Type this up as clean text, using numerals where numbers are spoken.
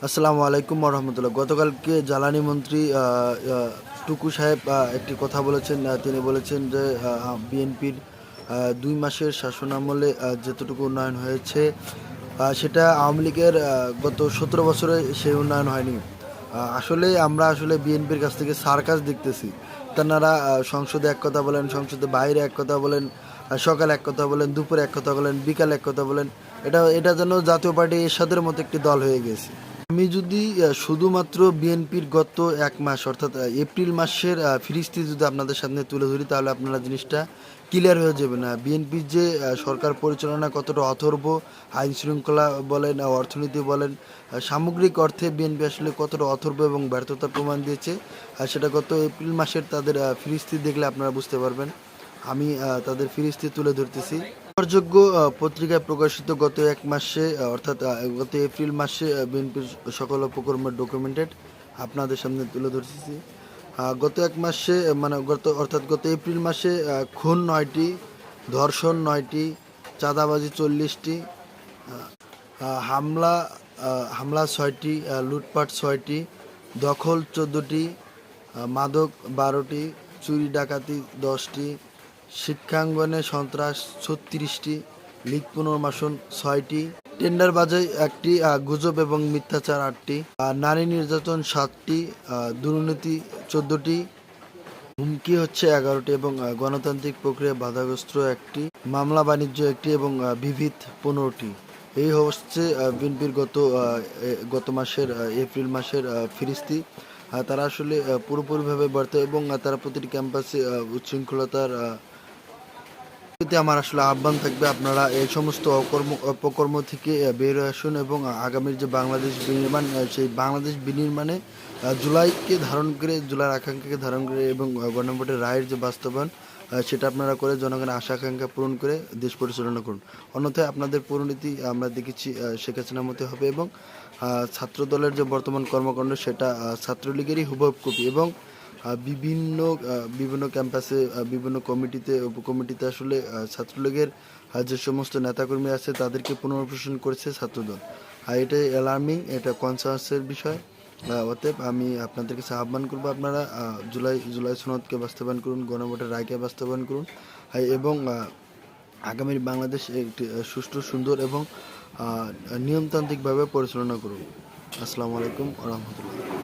আসসালামু আলাইকুম রহমতুল্লাহ। গতকালকে জ্বালানি মন্ত্রী টুকু সাহেব একটি কথা বলেছেন। তিনি বলেছেন যে বিএনপির ২ মাসের শাসনামলে যতটুকু উন্নয়ন হয়েছে সেটা আওয়ামী লীগের গত ১৭ বছরে সেই উন্নয়ন হয়নি। আসলে আমরা আসলে বিএনপির কাছ থেকে সার্কাস দেখতেছি। তেনারা সংসদে এক কথা বলেন, সংসদের বাইরে এক কথা বলেন, সকালে এক কথা বলেন, দুপুরে এক কথা বলেন, বিকালে এক কথা বলেন। এটা যেন জাতীয় পার্টি এরশাদের মতো একটি দল হয়ে গেছে। আমি যদি শুধুমাত্র বিএনপির গত ১ মাস অর্থাৎ এপ্রিল মাসের ফিরিস্তি যদি আপনাদের সামনে তুলে ধরি, তাহলে আপনারা জিনিসটা ক্লিয়ার হয়ে যাবে। না বিএনপির যে সরকার পরিচালনা কতটা অথর্ব, আইন শৃঙ্খলা বলেন, অর্থনীতি বলেন, সামগ্রিক অর্থে বিএনপি আসলে কতটা অথর্ব এবং ব্যর্থতার প্রমাণ দিয়েছে, সেটা গত এপ্রিল মাসের তাদের ফিরিস্তি দেখলে আপনারা বুঝতে পারবেন। আমি তাদের ফিরিস্তি তুলে ধরতেছি। নির্ভরযোগ্য পত্রিকায় প্রকাশিত গত ১ মাসে অর্থাৎ গত এপ্রিল মাসে বিএনপির সকল উপকর্ম ডকুমেন্টেড আপনাদের সামনে তুলে ধরতেছি। গত ১ মাসে মানে গত এপ্রিল মাসে খুন ৯টি, ধর্ষণ ৯টি, চাঁদাবাজি ৪০টি, হামলা হামলা ৬টি, লুটপাট ৬টি, দখল ১৪টি, মাদক ১২টি, চুরি ডাকাতি ১০টি, শিক্ষাঙ্গনে সন্ত্রাস ৩৬টি, লীগ পুনর্বাসন ৬টি, টেন্ডারবাজি ১টি, গুজব এবং মিথ্যাচার ৮টি, নারী নির্যাতন ৭টি, দুর্নীতি ১৪টি, হুমকি হচ্ছে ১১টি এবং গণতান্ত্রিক প্রক্রিয়া বাধাগ্রস্ত ১টি, মামলা বাণিজ্য ১টি এবং বিবিধ ১৫টি। এই হচ্ছে বিএনপির গত মাসের এপ্রিল মাসের ফিরিস্তি। তারা আসলে পুরোপুরিভাবে ব্যর্থ এবং তারা প্রতিটি ক্যাম্পাসে উচ্ছৃঙ্খলতার প্রতি আমার আসলে আহ্বান থাকবে, আপনারা এই সমস্ত অপকর্ম থেকে বের হয়ে আসুন এবং আগামীর যে বাংলাদেশ বিনির্মাণ, সেই বাংলাদেশ বিনির্মাণে জুলাইয়ের আকাঙ্ক্ষাকে ধারণ করে এবং গণভোটের রায়ের যে বাস্তবায়ন, সেটা আপনারা করে জনগণের আশা আকাঙ্ক্ষা পূরণ করে দেশ পরিচালনা করুন। অন্যথায় আপনাদের পরিণতি আমরা দেখেছি শেখ হাসিনার মতো হবে এবং ছাত্র দলের যে বর্তমান কর্মকাণ্ড সেটা ছাত্রলীগেরই হুবহু কপি এবং বিভিন্ন বিভিন্ন ক্যাম্পাসে বিভিন্ন কমিটিতে উপকমিটিতে আসলে ছাত্রলীগের যে সমস্ত নেতাকর্মী আছে তাদেরকে পুনর্বাসন করেছে ছাত্রদল। এটাই অ্যালার্মিং, এটা কনসার্সের বিষয়। অতএব আমি আপনাদের কাছে আহ্বান করবো, আপনারা জুলাই সনদকে বাস্তবায়ন করুন, গণভোটের রায়কে বাস্তবায়ন করুন এবং আগামীর বাংলাদেশ একটি সুষ্ঠু, সুন্দর এবং নিয়মতান্ত্রিকভাবে পরিচালনা করুন। আসসালামু আলাইকুম রহমতুল্লাহ।